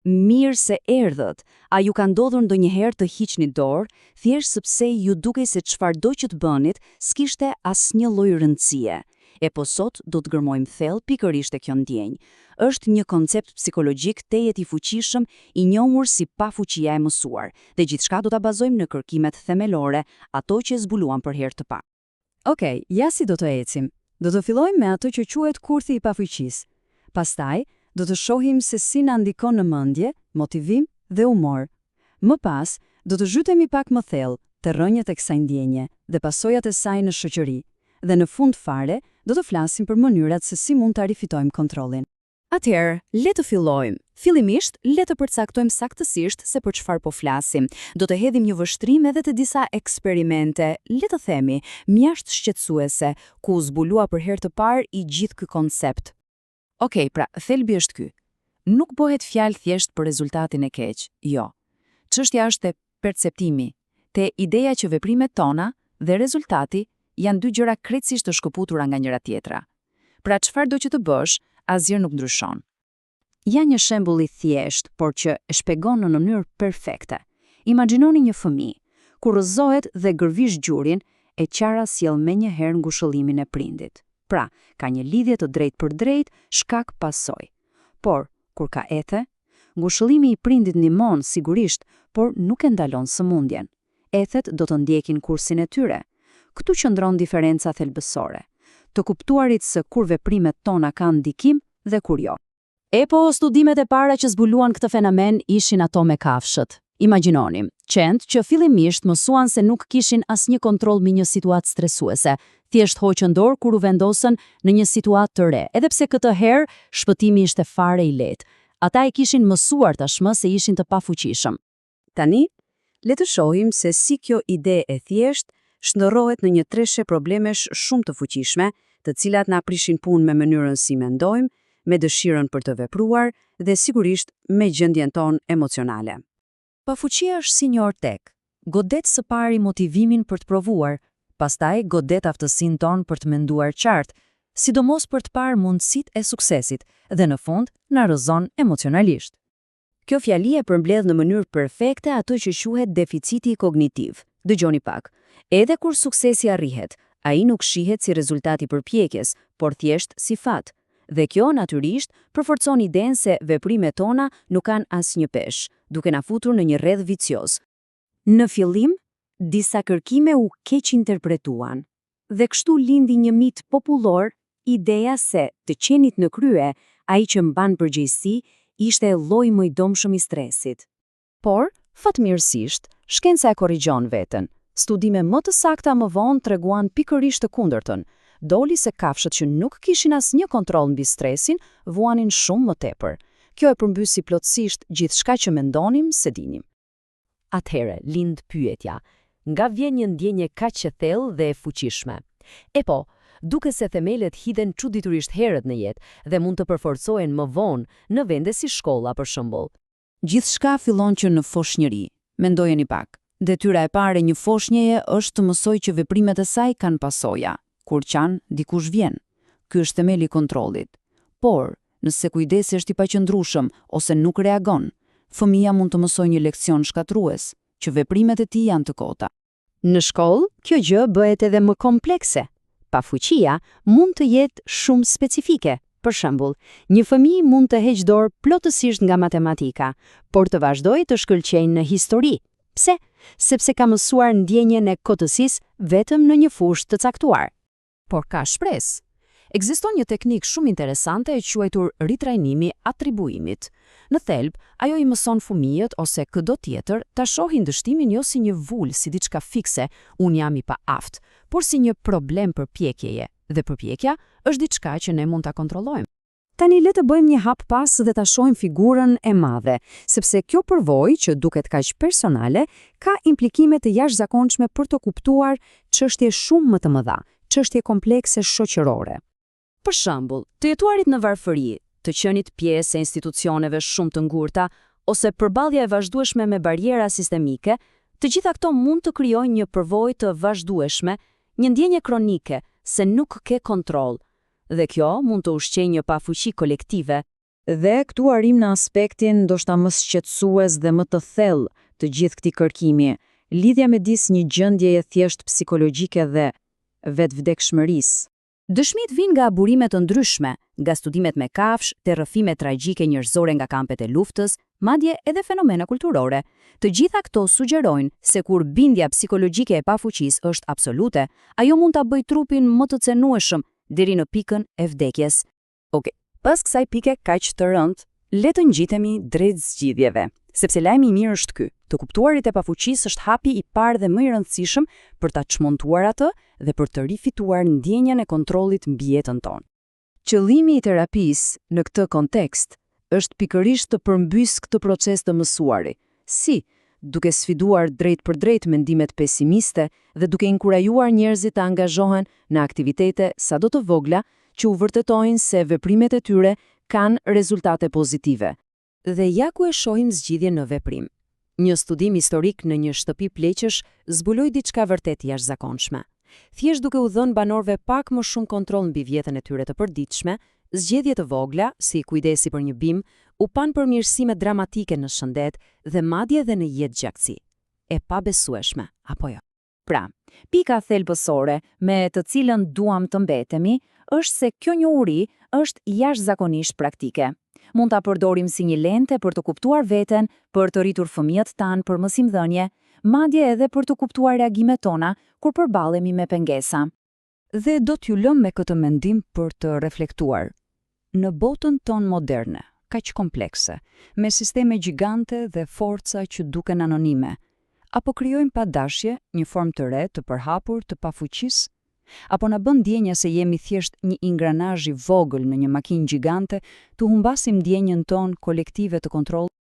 Mirë se erdhët. A ju ka ndodhur ndonjëherë të hiqni dorë, thjesht sepse ju dukej se çfarëdo që të bënit s'kishte asnjë lloj rëndësie. E po sot do të gërmojmë thellë pikërisht e kjo ndjenjë. Është një koncept psikologjik tejet i fuqishëm, i njohur si pafuqia e mësuar, dhe gjithçka do ta bazojmë në kërkimet themelore, ato që zbuluam për herë të parë. Okej, ja si do të ecim. Do të fillojmë me atë që quhet kurthi i pafuqisë. Pastaj, do të shohim se si na ndikon në mendje, motivim dhe humor. Më pas, do të zhytemi pak më thellë te rrënjët e kësaj ndjenje dhe pasojat e saj në shoqëri. Dhe në fund fare, do të flasim për mënyrat se si mund ta rifitojmë kontrollin. Atëherë, le të fillojmë. Fillimisht, le të përcaktojmë saktësisht se për çfarë po flasim. Do të hedhim një vështrim edhe të disa eksperimente, le të themi, mjaft shqetësuese, ku u zbulua për herë të parë i gjithë ky koncept. Okej, pra, thelbi është ky. Nuk bëhet fjalë thjesht për rezultatin e keq, jo. Çështja është te perceptimi, te ideja që veprimet tona dhe rezultati janë dy gjëra krejtësisht të shkëputura nga njëra tjetra. Pra çfarëdo që të bësh, asgjë nuk ndryshon. Ja një shembull i thjeshtë, por që e shpjegon në mënyrë perfekte. Imagjinoni një fëmijë, kur rrëzohet dhe gërvish gjurin, e qara sjell menjëherë ngushëllimin e prindit. Pra, ka një lidhje të drejtë për drejtë, shkak pasojë. Por, kur ka ethe, ngushëllimi i prindit ndihmon sigurisht, por nuk e ndalon sëmundjen. Ethet do të ndjekin kursin e tyre. Këtu qëndron diferenca thelbësore, të kuptuarit se kur veprimet tona kanë ndikim dhe kur jo. E po, studimet e para që zbuluan këtë fenomen ishin ato me kafshët. Imagjinoni, qentë që fillimisht mësuan se nuk kishin asnjë kontroll mbi një situatë stresuese, thjesht hoqën dorë kur u vendosën në një situatë të re, edhe pse këtë herë shpëtimi ishte fare i lehtë. Ata e kishin mësuar tashmë se ishin të pafuqishëm. Tani, le të shohim se si kjo ide e thjesht shndërrohet në një treshe problemesh shumë të fuqishme, të cilat na prishin punë me mënyrën si mendojmë, me dëshirën për të vepruar dhe sigurisht me gjendjen tonë emocionale. Pafuqia është si një ortek. Godet së pari motivimin për të provuar, pastaj godet aftësinë tonë për të menduar qartë, sidomos për të parë mundësitë e suksesit, dhe në fund na rrëzon emocionalisht. Kjo fjali e përmbledh në mënyrë perfekte atë që quhet deficiti kognitiv. Dëgjoni pak. Edhe kur suksesi arrihet, ai nuk shihet si rezultati i përpjekjes, por thjesht si fat. Dhe kjo natyrisht përforcon idenë se veprimet tona nuk kanë asnjë peshë, duke na futur në një rrjedh vicioz. Në fillim, disa kërkime u keq interpretuan, dhe kështu lindi një mit popullor, ideja se të qenit në krye, ai që mban përgjegjësi, ishte lloji më i domshëm i stresit. Por, fatmirësisht, shkenca e korrigjon veten. Studime më të sakta më vonë treguan pikërisht të kundërtën. Doli se kafshët që nuk kishin asnjë kontroll mbi stresin, vuanin shumë më tepër. Kjo e përmbysi plotësisht gjithçka që mendonim se dinim. Atëherë, lind pyetja, nga vjen një ndjenje kaq e thellë dhe e fuqishme? E po, duke se themelet hidhen çuditërisht herët në jetë dhe mund të përforcohen më vonë në vende si shkolla për shembull. Gjithçka fillon që në foshnjëri. Mendojeni pak. Detyra e parë e një foshnjeje është të mësojë që veprimet e saj kanë pasoja. Kur qanë, dikush vjen. Ky është themeli i kontrollit. Por, nëse kujdesi është i paqëndrueshëm ose nuk reagon, fëmia mund të mësojë një leksion shkatrues, që veprimet e tij janë të kota. Në shkollë, kjo gjë bëhet edhe më komplekse. Pafuqia mund të jetë shumë specifike. Për shembull, një fëmijë mund të heqë dorë plotësisht nga matematika, por të vazhdojë të shkëlqejë në histori. Pse? Sepse ka mësuar ndjenjen e kotësisë vetëm në një fushë të caktuar. Por ka shpresë. Ekziston një teknikë shumë interesante e quajtur ritrajnimi atribuimit. Në thelb, ajo i mëson fëmijët ose çdo tjetër ta shohin dështimin jo si një vul, si diçka fikse, unë jam i paaft, por si një problem përpjekjeje. Dhe përpjekja është diçka që ne mund ta kontrollojmë. Tani le të bëjmë një hap pas dhe ta shohim figurën e madhe, sepse kjo përvojë që duket kaq personale ka implikime të jashtëzakonshme për të kuptuar çështje shumë më të mëdha, çështje komplekse shoqërore. Për shembull, të jetuarit në varfëri, të qenit pjesë e institucioneve shumë të ngurta, ose përballja e vazhdueshme me barjera sistemike, të gjitha këto mund të krijojnë një përvojë të vazhdueshme, një ndjenje kronike se nuk ke kontroll. Dhe kjo mund të ushqejë një pafuqi kolektive. Dhe këtu arrim në aspektin ndoshta më shqetësues dhe më të thellë të gjithë këtij kërkimi, lidhja midis një gjendjeje thjesht psikologjike dhe vetvdekshmërisë. Dëshmit vijnë nga burime të ndryshme, nga studimet me kafsh, te rrëfimet tragjike njerëzore nga kampet e luftës, madje edhe fenomena kulturore. Të gjitha këto sugjerojnë se kur bindja psikologjike e pafuqisë është absolute, ajo mund ta bëjë trupin më të cenueshëm deri në pikën e vdekjes. Okej, pas kësaj pike kaq të rëndë, le të ngjitemi drejt zgjidhjeve, sepse lajmi i mirë është ky. Të kuptuarit e pafuqisë është hapi i parë dhe më i rëndësishëm për ta çmontuar atë dhe për të rifituar ndjenjen e kontrollit mbi jetën tonë. Qëllimi i terapisë në këtë kontekst është pikërisht të përmbysë këtë proces të mësuari. Si? Duke sfiduar drejt për drejt mendimet pesimiste dhe duke inkurajuar njerëzit të angazhohen në aktivitete sado të vogla që u vërtetojnë se veprimet e tyre kanë rezultate pozitive. Dhe ja ku e shohim zgjidhjen në veprim. Një studim historik në një shtëpi pleqësh zbuloi diçka vërtet jashtëzakonshme. Thjesht duke u dhënë banorëve pak më shumë kontroll mbi vjetën e tyre të përditshme, zgjedhje të vogla, si kujdesi për një bim, u pan përmirësime dramatike në shëndet dhe madje edhe në jetë gjaktësi. E pabesueshme, apo jo? Pra, pika thelbësore me të cilën duam të mbetemi është se kjo njohuri është jashtëzakonisht praktike. Mund ta përdorim si një lente për të kuptuar veten, për të rritur fëmijët tanë për mësimdhënie, madje edhe për të kuptuar reagimet tona kur përballemi me pengesa. Dhe do t'ju lëm me këtë mendim për të reflektuar. Në botën tonë moderne, kaq komplekse, me sisteme gjigante dhe forca që duken anonime, apo krijojmë pa dashje një formë të re të përhapur të pafuqisë? Apo na bën ndjenja se jemi thjesht një ingranazh i vogël në një makinë gjigante, të humbasim ndjenjen tonë kolektive të kontrollit?